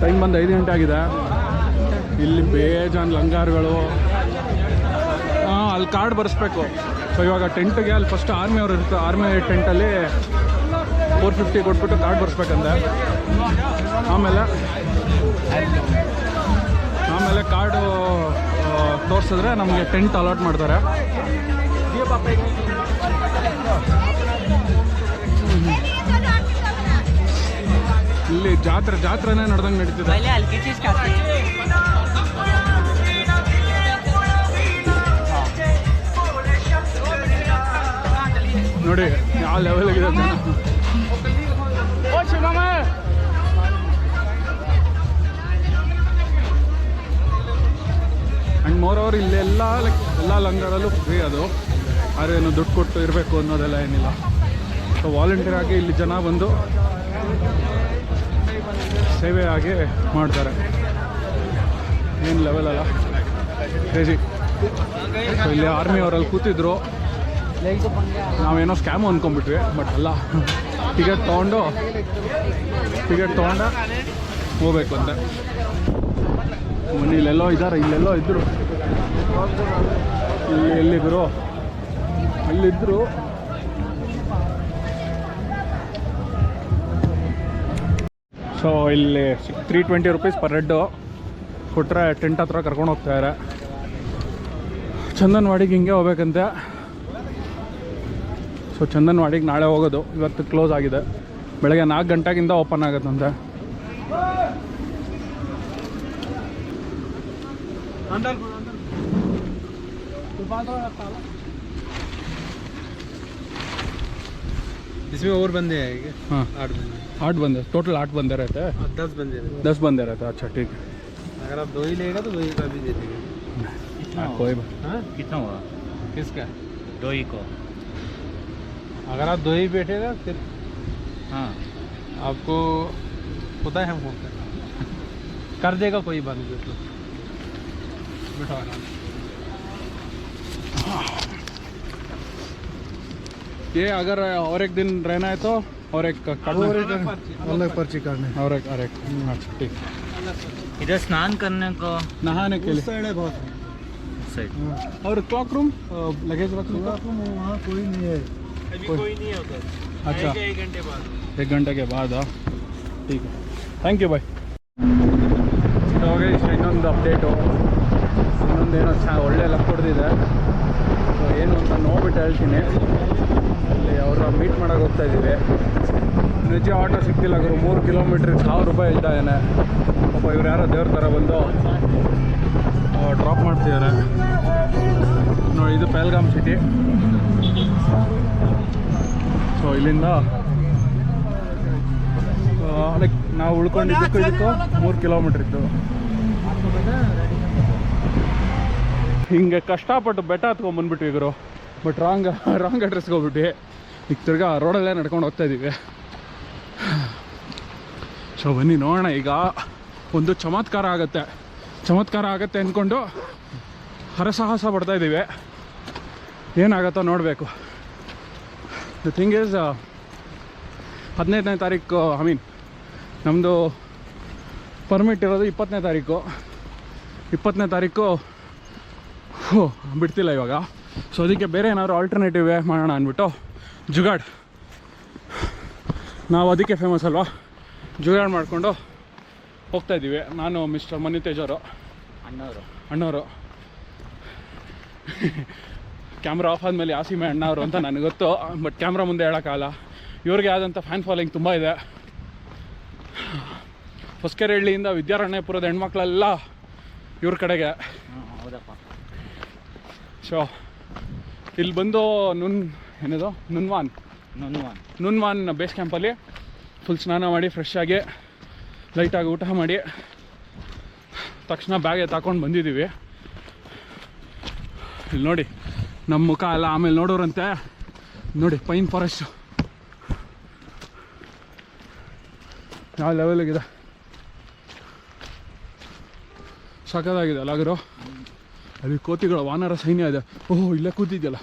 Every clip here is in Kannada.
ಟೈಮ್ ಬಂದು 5 ಗಂಟೆ ಆಗಿದೆ. ಇಲ್ಲಿ ಬೇಜಾನ್ ಲಂಗಾರ್ಗಳು. ಅಲ್ಲಿ ಕಾರ್ಡ್ ಬರೆಸ್ಬೇಕು. ಸೊ ಇವಾಗ ಟೆಂಟ್ಗೆ ಅಲ್ಲಿ ಫಸ್ಟ್ ಆರ್ಮಿಯವ್ರು ಇರ್ತಾರೆ. ಆರ್ಮಿ ಟೆಂಟಲ್ಲಿ 450 ಕೊಟ್ಬಿಟ್ಟು ಕಾರ್ಡ್ ಬರೆಸ್ಬೇಕಂತೆ. ಆಮೇಲೆ ಕಾರ್ಡು ತೋರಿಸಿದ್ರೆ ನಮಗೆ ಟೆಂಟ್ ಅಲಾಟ್ ಮಾಡ್ತಾರೆ. ಇಲ್ಲಿ ಜಾತ್ರೆನೇ ನಡೆದಂಗೆ ನಡೀತಿದೆ. ನೋಡಿ ಯಾವ ಲೆವೆಲ್ಗಿದೆ ಜನ. ಆ್ಯಂಡ್ ಮೋರವ್ರು ಇಲ್ಲೆಲ್ಲ ಎಲ್ಲ ಲಂಗರಲ್ಲೂ ಫ್ರೀ ಅದು. ಆದ್ರೇನು ದುಡ್ಡು ಕೊಟ್ಟು ಇರಬೇಕು ಅನ್ನೋದೆಲ್ಲ ಏನಿಲ್ಲ. ಸೊ ವಾಲಂಟಿಯರ್ ಆಗಿ ಇಲ್ಲಿ ಜನ ಬಂದು ಸೇವೆ ಆಗಿ ಮಾಡ್ತಾರೆ. ಏನು ಲೆವೆಲ್ ಅಲ್ಲ, ಕ್ರೇಜಿ. ಸೊ ಇಲ್ಲಿ ಆರ್ಮಿ ಅವರಲ್ಲಿ ಕೂತಿದ್ರು. ನಾವೇನೋ ಸ್ಕ್ಯಾಮು ಅಂದ್ಕೊಂಡ್ಬಿಟ್ವಿ, ಬಟ್ ಅಲ್ಲ. ಟಿಕೆಟ್ ತೊಗೊಂಡು ಹೋಗ್ಬೇಕು ಅಂತ. ಇಲ್ಲೆಲ್ಲೋ ಇದ್ದಾರೆ, ಇಲ್ಲೆಲ್ಲೋ ಇದ್ದರು. ಇಲ್ಲಿ ಎಲ್ಲಿದ್ರು ಅಲ್ಲಿದ್ದರು. ಸೊ ಇಲ್ಲಿ 320 ರೂಪೀಸ್ ಪರ್ ಹೆಡ್ಡು ಕೊಟ್ಟರೆ ಟೆಂಟ್ ಹತ್ರ ಕರ್ಕೊಂಡು ಹೋಗ್ತಾಯಿದ್ದಾರೆ. ಚಂದನ್ವಾಡಿಗೆ ಹಿಂಗೆ ಹೋಗ್ಬೇಕಂತೆ. ಸೊ ಚಂದನ್ವಾಡಿಗೆ ನಾಳೆ ಹೋಗೋದು. ಇವತ್ತು ಕ್ಲೋಸ್ ಆಗಿದೆ. ಬೆಳಗ್ಗೆ 4 ಗಂಟೆಗಿಂದ ಓಪನ್ ಆಗುತ್ತಂತೆ. इसमें और बंदे आएंगे। हाँ 8 बंदे टोटल 8 बंदे रहते हैं। 10 बंदे रहते हैं। अच्छा ठीक है। अगर आप 2 ही लेगा तो 2 ही का भी दे देंगे। कोई कितना हुआ किसका? 2 ही को। अगर आप 2 ही बैठेगा फिर हाँ आपको पता है हम कर देगा कोई बात नहीं। तो बैठो आराम। ये अगर और एक दिन रहना है तो और एक अलग पर्ची करने और एक अच्छा ठीक। इधर स्नान करने को नहाने के लिए साइड है बहुत साइड। और क्लॉक रूम लगेज रखने का वहाँ कोई नहीं है। अभी कोई नहीं है उधर। अच्छा 1 घंटे बाद। 1 घंटे के बाद ठीक है। थैंक यू भाई. ಇನ್ನೊಂದು ಅಪ್ಡೇಟು, ಇನ್ನೊಂದೇನೋ ಒಳ್ಳೆ ಲಕ್ ಹೊಡೆದಿದೆ. ಸೊ ಏನು ಅಂತ ನೋಡ್ಬಿಟ್ಟು ಹೇಳ್ತೀನಿ. ಅಲ್ಲಿ ಅವ್ರ ಮೀಟ್ ಮಾಡೋಕೆ ಹೋಗ್ತಾ ಇದ್ದೀವಿ. ನಿಜ ಆಟೋ ಸಿಗ್ತಿಲ್ಲ ಗುರು. 3 ಕಿಲೋಮೀಟ್ರಿಗೆ 1000 ರೂಪಾಯಿ ಹೇಳ್ತಾ ಇದ್ದಾನೆ. ಪಾಪ ಇವ್ರು ಯಾರೋ ದೇವ್ರ ಥರ ಬಂದು ಡ್ರಾಪ್ ಮಾಡ್ತಿದ್ದಾರೆ ನೋಡಿ. ಇದು ಪಹಲ್ಗಾಮ್ ಸಿಟಿ. ಸೊ ಇಲ್ಲಿಂದ ಲೈಕ್ ನಾವು ಉಳ್ಕೊಂಡಿದ್ದಕ್ಕೂ ಇದಕ್ಕೂ 3 ಕಿಲೋಮೀಟ್ರ್ ಇತ್ತು. ಹಿಂಗೆ ಕಷ್ಟಪಟ್ಟು ಬೆಟ್ಟ ಹತ್ಕೊಂಡ್ಬಂದ್ಬಿಟ್ವಿ ಗುರು. But wrong ಅಡ್ರೆಸ್ಗೆ ಹೋಗ್ಬಿಟ್ವಿ. ಈಗ ತಿರ್ಗಾ ರೋಡಲ್ಲೇ ನಡ್ಕೊಂಡು ಹೋಗ್ತಾ ಇದ್ದೀವಿ. ಸೊ ಬನ್ನಿ ನೋಡೋಣ. ಈಗ ಒಂದು ಚಮತ್ಕಾರ ಆಗುತ್ತೆ ಅಂದ್ಕೊಂಡು ಹರಸಾಹಸ ಪಡ್ತಾ ಇದ್ದೀವಿ. ಏನಾಗುತ್ತೋ ನೋಡಬೇಕು. ದ ಥಿಂಗ್ ಈಸ್ 15ನೇ ತಾರೀಕು ನಮ್ಮದು ಪರ್ಮಿಟ್ ಇರೋದು 20ನೇ ತಾರೀಕು. 20ನೇ ತಾರೀಕು ಬಿಡ್ತಿಲ್ಲ ಇವಾಗ. ಸೊ ಅದಕ್ಕೆ ಬೇರೆ ಏನಾದ್ರು ಆಲ್ಟರ್ನೇಟಿವ್ ವೇ ಮಾಡೋಣ ಅಂದ್ಬಿಟ್ಟು ಜುಗಾಡ್. ನಾವು ಅದಕ್ಕೆ ಫೇಮಸ್ ಅಲ್ವಾ, ಜುಗಾಡ್ ಮಾಡಿಕೊಂಡು ಹೋಗ್ತಾಯಿದ್ದೀವಿ. ನಾನು ಮಿಸ್ಟರ್ ಮನಿ ತೇಜ್ ಅವರು ಅಣ್ಣವರು ಕ್ಯಾಮ್ರಾ ಆಫ್ ಆದಮೇಲೆ ಯಾಸೀಮೆ ಅಣ್ಣವರು ಅಂತ ನನಗೆ ಗೊತ್ತು. ಬಟ್ ಕ್ಯಾಮ್ರಾ ಮುಂದೆ ಹೇಳೋಕ್ಕಾಗಲ್ಲ. ಇವ್ರಿಗೆ ಆದಂಥ ಫ್ಯಾನ್ ಫಾಲೋಯಿಂಗ್ ತುಂಬ ಇದೆ. ಹೊಸಕೆರೆಹಳ್ಳಿಯಿಂದ ವಿದ್ಯಾರಣ್ಯಪುರದ ಹೆಣ್ಮಕ್ಳೆಲ್ಲ ಇವ್ರ ಕಡೆಗೆ. ಸೊ ಇಲ್ಲಿ ಬಂದು ನುನ್ವಾನ್ ಬೇಸ್ ಕ್ಯಾಂಪಲ್ಲಿ ಫುಲ್ ಸ್ನಾನ ಮಾಡಿ ಫ್ರೆಶ್ ಆಗಿ ಲೈಟಾಗಿ ಊಟ ಮಾಡಿ ತಕ್ಷಣ ಬ್ಯಾಗ್ ತಗೊಂಡು ಬಂದಿದ್ದೀವಿ. ಇಲ್ಲಿ ನೋಡಿ ನಮ್ಮ ಮುಖ ಎಲ್ಲ ಆಮೇಲೆ ನೋಡೋರಂತೆ. ನೋಡಿ ಪೈನ್ ಫಾರೆಸ್ಟ್ ಯಾವ ಲೆವೆಲಿಗಿದೆ. ಸಖತ್ತಾಗಿದೆ ಅಲ್ಲ ಗುರು. ಅಲ್ಲಿ ಕೋತಿಗಳು ವಾನರ ಸೈನ್ಯ ಇದೆ. ಓಹೋ ಇಲ್ಲೇ ಕೂತಿದ್ಯಲ್ಲ.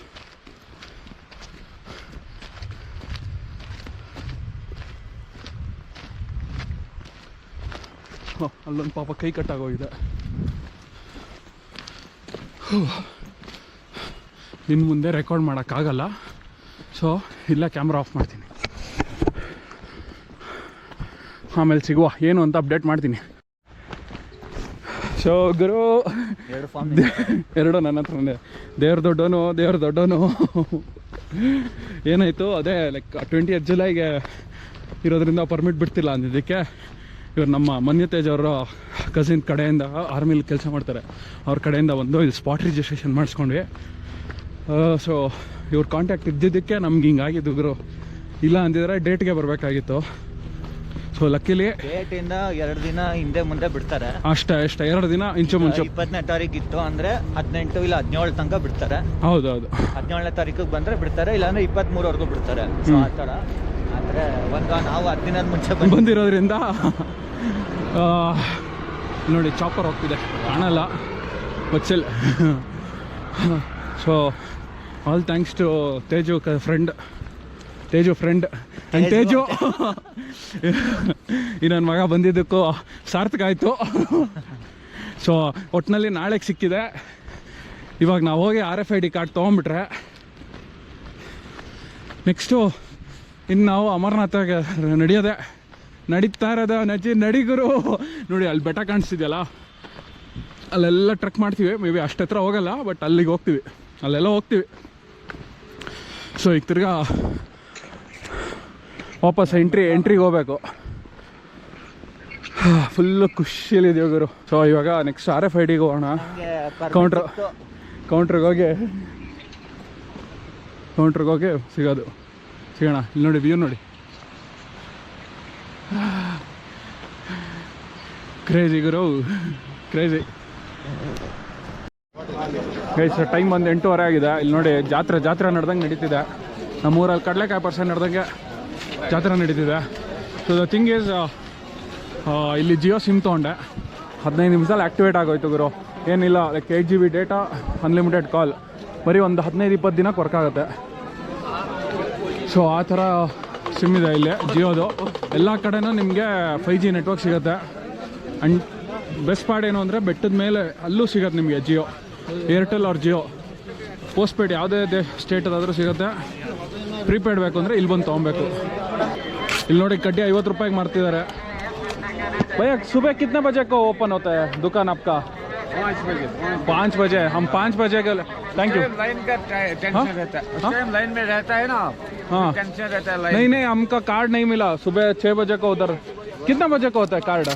ಅಲ್ಲೊಂದು ಪಾಪ ಕೈ ಕಟ್ಟಾಗೋಗಿದೆ. ನಿನ್ನ ಮುಂದೆ ರೆಕಾರ್ಡ್ ಮಾಡೋಕ್ಕಾಗಲ್ಲ, ಸೊ ಇಲ್ಲ ಕ್ಯಾಮ್ರಾ ಆಫ್ ಮಾಡ್ತೀನಿ. ಆಮೇಲೆ ಸಿಗುವ ಏನು ಅಂತ ಅಪ್ಡೇಟ್ ಮಾಡ್ತೀನಿ. ಸೊ ಗುರು ಎರಡು ನನ್ನ ಹತ್ರನೇ. ದೇವ್ರ ದೊಡ್ಡವನು ಏನಾಯಿತು ಅದೇ ಲೈಕ್ 20th ಜುಲೈಗೆ ಇರೋದ್ರಿಂದ ಪರ್ಮಿಟ್ ಬಿಡ್ತಿಲ್ಲ ಅಂದಿದ್ದಕ್ಕೆ ಇವ್ರು ನಮ್ಮ ಮನ್ಯತೇಜ್ ಅವರ ಕಸಿನ್ ಕಡೆಯಿಂದ ಆರ್ಮಿಲಿ ಕೆಲಸ ಮಾಡ್ತಾರೆ, ಅವ್ರ ಕಡೆಯಿಂದ ಒಂದು ಇದು ಸ್ಪಾಟ್ ರಿಜಿಸ್ಟ್ರೇಷನ್ ಮಾಡಿಸ್ಕೊಂಡ್ವಿ. ಸೊ ಇವ್ರ ಕಾಂಟ್ಯಾಕ್ಟ್ ಇದ್ದಿದ್ದಕ್ಕೆ ನಮ್ಗೆ ಹಿಂಗಾಗಿದ್ದು ಗುರು. ಇಲ್ಲ ಅಂದಿದ್ರೆ ಡೇಟ್ಗೆ ಬರಬೇಕಾಗಿತ್ತು. ಸೊ ಲಕ್ಕಿಲಿ ಡೇಟಿಂದ 2 ದಿನ ಹಿಂದೆ ಮುಂದೆ ಬಿಡ್ತಾರೆ ಅಷ್ಟೇ 2 ದಿನ ಇಂಚು ಮುಂಚೆ. 20ನೇ ತಾರೀಕು ಇತ್ತು ಅಂದರೆ 18 ಇಲ್ಲ 17 ತನಕ ಬಿಡ್ತಾರೆ. ಹೌದು 17ನೇ ತಾರೀಕಿಗೆ ಬಂದರೆ ಬಿಡ್ತಾರೆ, ಇಲ್ಲಾಂದರೆ 23ವರೆಗೂ ಬಿಡ್ತಾರೆ. ಸೊ ಆ ಥರ. ಆದರೆ ನಾವು 10 ದಿನದ ಮುಂಚೆ ಬಂದಿರೋದ್ರಿಂದ ನೋಡಿ ಚಾಪರ್ ಹೋಗ್ತಿದೆ, ಕಾಣಲ್ಲ ಬಚ್ಚಲ್. So all thanks to Teju friend and Teju. ಈ ನನ್ನ ಮಗ ಬಂದಿದ್ದಕ್ಕೂ ಸಾರ್ಥಕ ಆಯಿತು. ಸೊ ಒಟ್ಟಿನಲ್ಲಿ ನಾಳೆಗೆ ಸಿಕ್ಕಿದೆ. ಇವಾಗ ನಾವು ಹೋಗಿ RFID ಕಾರ್ಡ್ ತೊಗೊಂಬಿಟ್ರೆ ನೆಕ್ಸ್ಟು ಇನ್ನು ನಾವು ಅಮರನಾಥಗೆ ನಡೀತಾ ಇರೋದ ನಡಿಗುರು. ನೋಡಿ ಅಲ್ಲಿ ಬೆಟ್ಟ ಕಾಣಿಸ್ತಿದೆಯಲ್ಲ, ಅಲ್ಲೆಲ್ಲ ಟ್ರೆಕ್ ಮಾಡ್ತೀವಿ. ಮೇ ಬಿ ಅಷ್ಟು ಹತ್ರ ಹೋಗಲ್ಲ, ಬಟ್ ಅಲ್ಲಿಗೆ ಹೋಗ್ತೀವಿ, ಅಲ್ಲೆಲ್ಲ ಹೋಗ್ತೀವಿ. ಸೊ ಈಗ ತಿರ್ಗಾ ವಾಪಸ್ ಎಂಟ್ರಿಗೆ ಹೋಗ್ಬೇಕು. ಫುಲ್ಲು ಖುಷಿಯಲ್ಲಿದೆಯೋ ಗುರು. ಸೊ ಇವಾಗ ನೆಕ್ಸ್ಟ್ RFIDಗೆ ಹೋಗೋಣ. ಕೌಂಟ್ರಿಗೆ ಹೋಗಿ ಸಿಗೋಣ. ಇಲ್ಲಿ ನೋಡಿ ವ್ಯೂ ನೋಡಿ, ಕ್ರೇಜಿ ಗುರು, ಕ್ರೇಜಿ. ಗೈಸ್ ಟೈಮ್ ಒಂದು 8:15 ಆಗಿದೆ. ಇಲ್ಲಿ ನೋಡಿ ಜಾತ್ರೆ ನಡೆದಂಗೆ ನಡೀತಿದೆ. ನಮ್ಮೂರಲ್ಲಿ ಕಡಲೆಕಾಯಿ ಪರ್ಸೆಂಟ್ ನಡೆದಂಗೆ ಜಾತ್ರೆ ನಡೀತಿದೆ. ಸೊ ದ ಥಿಂಗ್ ಈಸ್ ಇಲ್ಲಿ ಜಿಯೋ ಸಿಮ್ ತೊಗೊಂಡೆ, 15 ನಿಮಿಷದಲ್ಲಿ ಆ್ಯಕ್ಟಿವೇಟ್ ಆಗೋಯ್ತು ಗುರು. ಏನಿಲ್ಲ, like 8 GB data, unlimited call, ಬರೀ ಒಂದು 15-20 ದಿನಕ್ಕೆ ವರ್ಕ್ ಆಗುತ್ತೆ. ಸೊ ಆ ಥರ ಸಿಮ್ ಇದೆ ಇಲ್ಲಿ ಜಿಯೋದು. ಎಲ್ಲ ಕಡೆನೂ ನಿಮಗೆ 5G ನೆಟ್ವರ್ಕ್ ಸಿಗುತ್ತೆ. ಆ್ಯಂಡ್ ಬೆಸ್ಟ್ ಪಾರ್ಟ್ ಏನು ಅಂದರೆ ಬೆಟ್ಟದ ಮೇಲೆ ಅಲ್ಲೂ ಸಿಗುತ್ತೆ ನಿಮಗೆ ಜಿಯೋ, ಏರ್ಟೆಲ್ ಅವ್ರ ಜಿಯೋ. ಪೋಸ್ಟ್ಪೇಡ್ ಯಾವುದೇ ಸ್ಟೇಟದಾದರೂ ಸಿಗುತ್ತೆ. ಪ್ರೀಪೇಡ್ ಬೇಕು ಅಂದರೆ ಇಲ್ಲಿ ಬಂದು ತೊಗೊಬೇಕು. ಇಲ್ಲಿ ನೋಡಿ ಕಡ್ಡಿ 50 ರೂಪಾಯಿಗೆ ಮಾರ್ತಿದ್ದಾರೆ. भैया सुबह कितने बजे को ओपन होता है दुकान आपका? 5 बजे. हम 5 बजे के थैंक यू. लाइन का टेंशन रहता है, उस टाइम लाइन में रहता है ना. हाँ टेंशन रहता है लाइन. नहीं हमका कार्ड नहीं मिला. सुबह 6 बजे को उधर. कितना बजे को होता है कार्ड?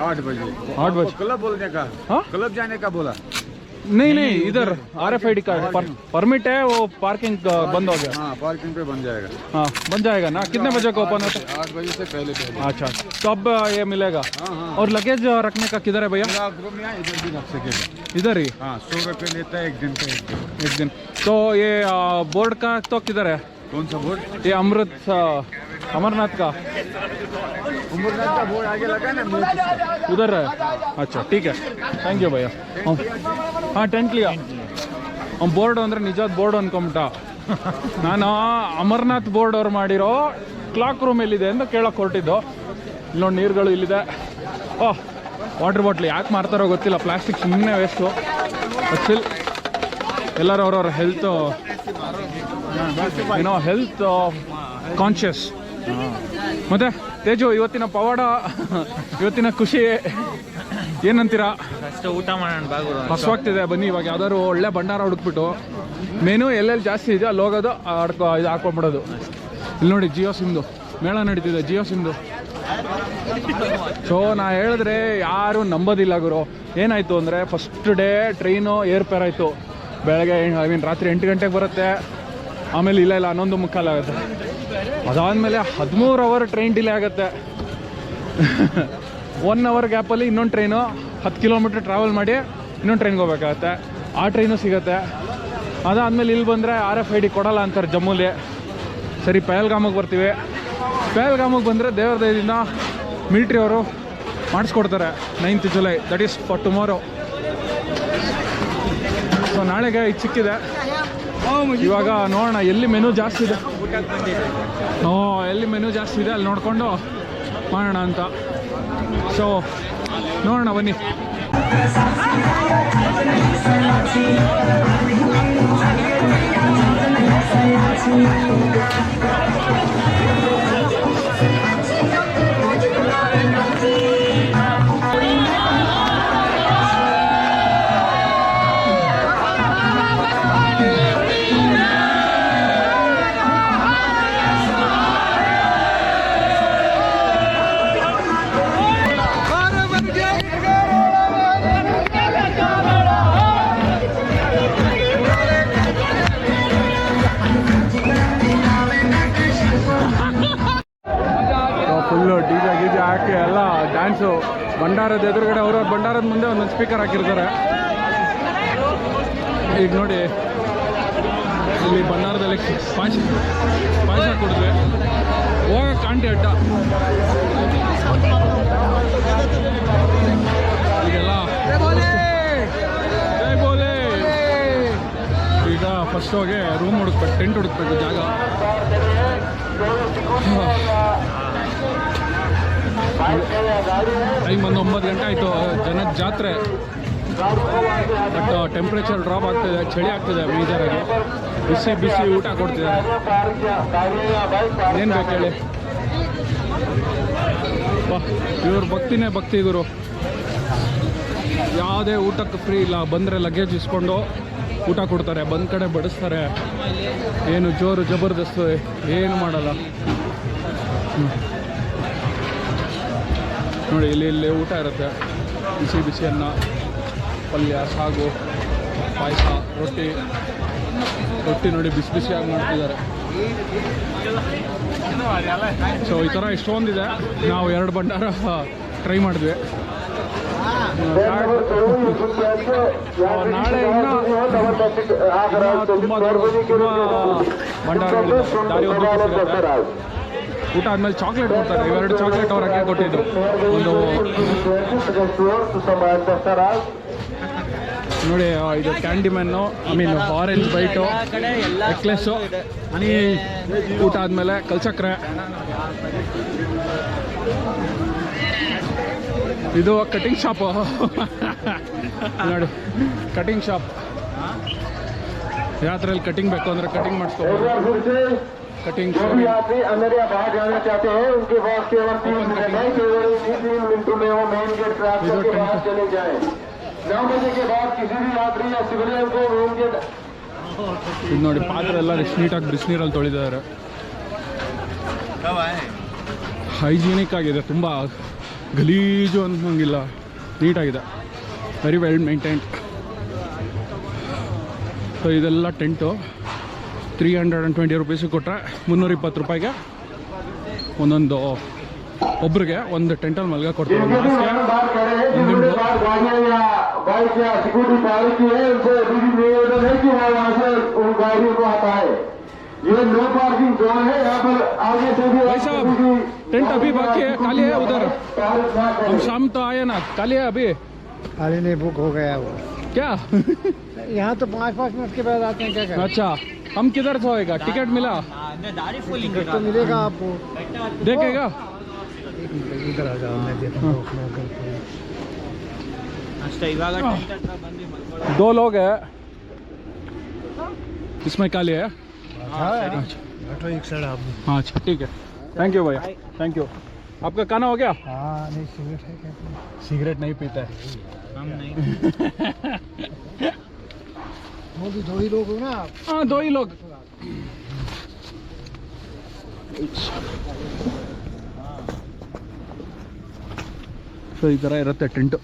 8 बजे. 8 बजे क्लब बोलने का. हाँ क्लब जाने का बोला. नहीं इधर RFID कार्ड परमिट है, वो पार्किंग बंद हो गया. हाँ पार्किंग पे बन जाएगा. हाँ बन जाएगा ना. कितने बजे को ओपन होता है? 8 बजे से पहले. अच्छा तो अब ये मिलेगा. हाँ. और लगेज रखने का किधर है भैया? रूम यहाँ इधर भी रख सकेगा. इधर ही. हाँ 100 रुपये लेता है एक दिन का. एक दिन. तो ये बोर्ड का तो किधर है? कौन सा बोर्ड? ये अमरनाथ का बोर्ड आगे लगा ना. उधर है. अच्छा ठीक है, ಥ್ಯಾಂಕ್ ಯು ಭಯ್ಯ. ಹಾಂ ಟೆಂಟ್ಲಿಯಾ ಬೋರ್ಡ್ ಅಂದರೆ ನಿಜವಾದ ಬೋರ್ಡ್ ಅಂದ್ಕೊಂಬಿಟ್ಟ. ನಾನು ಅಮರ್ನಾಥ್ ಬೋರ್ಡ್ ಅವ್ರು ಮಾಡಿರೋ ಕ್ಲಾಕ್ ರೂಮ್ ಎಲ್ಲಿದೆ ಅಂತ ಕೇಳೋಕೆ ಹೊರಟಿದ್ದು. ಇಲ್ಲೊಂದು ನೀರುಗಳು ಇಲ್ಲಿದೆ. ಓಹ್ ವಾಟರ್ ಬಾಟ್ಲ್ ಯಾಕೆ ಮಾರ್ತಾರೋ ಗೊತ್ತಿಲ್ಲ, ಪ್ಲಾಸ್ಟಿಕ್ ಸುಮ್ಮನೆ ವೇಸ್ಟು. ಆ್ಯಕ್ಚುಲಿ ಎಲ್ಲರೂ ಅವ್ರವ್ರ ಹೆಲ್ತ್ ಕಾನ್ಷಿಯಸ್. ಮತ್ತೆ ತೇಜು ಇವತ್ತಿನ ಪವಾಡ, ಇವತ್ತಿನ ಖುಷಿ ಏನಂತೀರಾ? ಅಷ್ಟೇ ಊಟ ಮಾಡೋಣ ಬಾಗುರು. ಹಸುವಾಗ್ತಿದೆ, ಬನ್ನಿ ಇವಾಗ ಯಾವ್ದಾದ್ರು ಒಳ್ಳೆ ಭಂಡಾರ ಹುಡುಕ್ಬಿಟ್ಟು ಮೆನು ಎಲ್ಲೆಲ್ಲಿ ಜಾಸ್ತಿ ಇದೆ ಅಲ್ಲಿ ಹೋಗೋದು, ಇದು ಹಾಕೊಂಡ್ಬಿಡೋದು. ಇಲ್ಲಿ ನೋಡಿ ಜಿಯೋ ಸಿಮ್ದು ಮೇಳ ನಡೀತಿದೆ, ಜಿಯೋ ಸಿಮ್ದು. ಸೊ ನಾ ಹೇಳಿದ್ರೆ ಯಾರು ನಂಬೋದಿಲ್ಲ ಗುರು. ಏನಾಯಿತು ಅಂದರೆ ಫಸ್ಟ್ ಡೇ ಟ್ರೈನು ಏರ್ಪೇರ್ ಆಯಿತು. ಬೆಳಗ್ಗೆ ರಾತ್ರಿ 8 ಗಂಟೆಗೆ ಬರುತ್ತೆ. ಆಮೇಲೆ ಇಲ್ಲ 11:45 ಆಗುತ್ತೆ. ಅದಾದಮೇಲೆ 13 ಅವರ್ ಟ್ರೈನ್ ಡಿಲೇ ಆಗುತ್ತೆ. 1 ಅವರ್ ಗ್ಯಾಪಲ್ಲಿ ಇನ್ನೊಂದು ಟ್ರೈನು 10 ಕಿಲೋಮೀಟ್ರ್ ಟ್ರಾವೆಲ್ ಮಾಡಿ ಇನ್ನೊಂದು ಟ್ರೈನ್ಗೆ ಹೋಗ್ಬೇಕಾಗತ್ತೆ. ಆ ಟ್ರೈನು ಸಿಗುತ್ತೆ. ಅದಾದಮೇಲೆ ಇಲ್ಲಿ ಬಂದರೆ RFID ಕೊಡಲ್ಲ ಅಂತಾರೆ ಜಮ್ಮುಲಿ. ಸರಿ ಪಹಲ್ಗಾಮಿಗೆ ಬರ್ತೀವಿ. ಪಹಲ್ಗಾಮಿಗೆ ಬಂದರೆ ದೇವ್ರ ದಯದಿಂದ ಮಿಲ್ಟ್ರಿ ಅವರು ಮಾಡಿಸ್ಕೊಡ್ತಾರೆ 9th July, that is for tomorrow. So ನಾಳೆಗೆ ಇದು ಸಿಕ್ಕಿದೆ. ಇವಾಗ ನೋಡೋಣ ಎಲ್ಲಿ ಮೆನು ಜಾಸ್ತಿ ಇದೆ. ಎಲ್ಲಿ ಮೆನು ಜಾಸ್ತಿ ಇದೆ ಅಲ್ಲಿ ನೋಡಿಕೊಂಡು ಮಾಡೋಣ ಅಂತ. ಸೊ ನೋಡೋಣ ಬನ್ನಿ. ಫುಲ್ಲು ಡಿಜೆ ಗೀಜೆ ಹಾಕಿ ಎಲ್ಲ ಡ್ಯಾನ್ಸು. ಭಂಡಾರದ ಎದುರುಗಡೆ ಅವ್ರವ್ರ ಭಂಡಾರದ ಮುಂದೆ ಒಂದೊಂದು ಸ್ಪೀಕರ್ ಹಾಕಿರ್ತಾರೆ. ಈಗ ನೋಡಿ ಇಲ್ಲಿ ಭಂಡಾರದಲ್ಲಿ ಪಾಯಸ ಕುಡಿದ್ವಿ. ಹೋಗಕ್ಕೆ ಕಾಂಟಿ ಅಡ್ಡ ಈಗೆಲ್ಲ ಜೈ ಬೋಲೆ. ಈಗ ಫಸ್ಟ್ ಹೋಗಿ ರೂಮ್ ಹುಡುಕ್ಬೇಕು, ಟೆಂಟ್ ಹುಡುಕ್ಬೇಕು, ಜಾಗ. ಟೈಮ್ ಒಂದು 9 ಗಂಟೆ ಆಯಿತು. ಜನದ ಜಾತ್ರೆ. ಬಟ್ ಟೆಂಪ್ರೇಚರ್ ಡ್ರಾಪ್ ಆಗ್ತಿದೆ, ಚಳಿ ಆಗ್ತಿದೆ ಮೇಜರಾಗಿ. ಬಿಸಿ ಬಿಸಿ ಊಟ ಕೊಡ್ತಿದ್ದಾರೆ. ಏನು ಬೇಕು ಹೇಳಿ. ಇವ್ರ ಭಕ್ತಿನೇ ಭಕ್ತಿ ಗುರು. ಯಾವುದೇ ಊಟಕ್ಕೆ ಫ್ರೀ ಇಲ್ಲ. ಬಂದರೆ ಲಗೇಜ್ ಇಸ್ಕೊಂಡು ಊಟ ಕೊಡ್ತಾರೆ, ಬಂದ ಕಡೆ ಬಡಿಸ್ತಾರೆ. ಏನು ಜೋರು ಜಬರ್ದಸ್ತು ಏನು ಮಾಡಲ್ಲ. ನೋಡಿ ಇಲ್ಲಿ ಊಟ ಇರುತ್ತೆ. ಬಿಸಿ ಬಿಸಿ ಅನ್ನ, ಪಲ್ಯ, ಸಾಗು, ಪಾಯಸ, ರೊಟ್ಟಿ ನೋಡಿ ಬಿಸಿ ಬಿಸಿಯಾಗಿ ಮಾಡ್ತಿದ್ದಾರೆ. ಸೊ ಈ ಥರ ಇಷ್ಟೊಂದಿದೆ. ನಾವು 2 ಭಂಡಾರ ಟ್ರೈ ಮಾಡಿದ್ವಿ. ನಾಳೆ ಇನ್ನೂ ತುಂಬ ಭಂಡಾರಗಳಿದೆ. ದಾರಿ ಸಿಗುತ್ತೆ. ಊಟ ಆದಮೇಲೆ ಚಾಕ್ಲೇಟ್ ಕೊಡ್ತಾರೆ. 2 ಚಾಕ್ಲೇಟ್ ಅವ್ರು ಹಾಕಿ ಕೊಟ್ಟಿದ್ದು. ಒಂದು ನೋಡಿ ಇದು ಕ್ಯಾಂಡಿಮ್ಯಾನು, ಆರೆಂಜ್ ಬೈಟು, ನೆಕ್ಲೆಸ್ಸು, ಊಟ ಆದಮೇಲೆ ಕಲ್ಸಕ್ರೆ. ಇದು ಕಟಿಂಗ್ ಶಾಪು ನೋಡಿ, ಕಟಿಂಗ್ ಶಾಪ್. ಯಾತ್ರೆಯಲ್ಲಿ ಕಟಿಂಗ್ ಬೇಕು ಅಂದರೆ ಕಟಿಂಗ್ ಮಾಡಿಸ್ಕೋಬೋದು. कटिंग यात्री अंदर या बाहर जाना चाहते हैं उनके पास केवल 3 मिनट है। केवल 3 मिनटों में वो मेन गेट क्रॉस करके बाहर चले जाएं। 9 बजे के बाद किसी भी यात्री या सिविलियन को मेन गेट ಇದು ನೋಡಿ ಪಾತ್ರೆ ಎಲ್ಲ ಎಷ್ಟು ನೀಟಾಗಿ ಬಿಸಿನೀರಲ್ಲಿ ತೊಳಿದ್ದಾರೆ. ಹೈಜೀನಿಕ್ ಆಗಿದೆ, ತುಂಬ ಗಲೀಜು ಅನ್ನೋಂಗಿಲ್ಲ, ನೀಟಾಗಿದೆ, ವೆರಿ ವೆಲ್ ಮೇಂಟೈನ್ಡ್. ಸೊ ಇದೆಲ್ಲ ಟೆಂಟು 320 रुपीಸ್ ಕೊಟ್ಟರೆ 320 ರೂಪಾಯಿಗೆ ಒಂದೊಂದು ಒಬ್ರಿಗೆ ಒಂದು ಟೆಂಟಲ್ಲಿ ಮಲ್ಗ ಕೊಡ್ತಾರೆ. टेंट अभी बाकी है, खाली है उधर. हम शाम तो आए ना, खाली है अभी. खाली नहीं, बुक हो गया वो. क्या यहाँ तो 5-5 मिनट के बाद आते हैं. क्या करें? अच्छा, हम किधर से होएगा? टिकट मिला? टिकट तो मिलेगा आपको. देखेगा? इधर आ जाओ, मैं देखता हूँ. दो लोग हैं इसमें, खाली है. बैठो एक साइड आप. हाँ अच्छा ठीक है, थैंक यू भैया, थैंक यू. आपका खाना हो गया? हाँ नहीं, सिगरेट है क्या? सिगरेट नहीं पीता है हम नहीं. वो भी 2 ही लोग हो ना आप? हाँ 2 ही लोग. ಸೊ ಈ ಥರ ಇರುತ್ತೆ ಟೆಂಟು.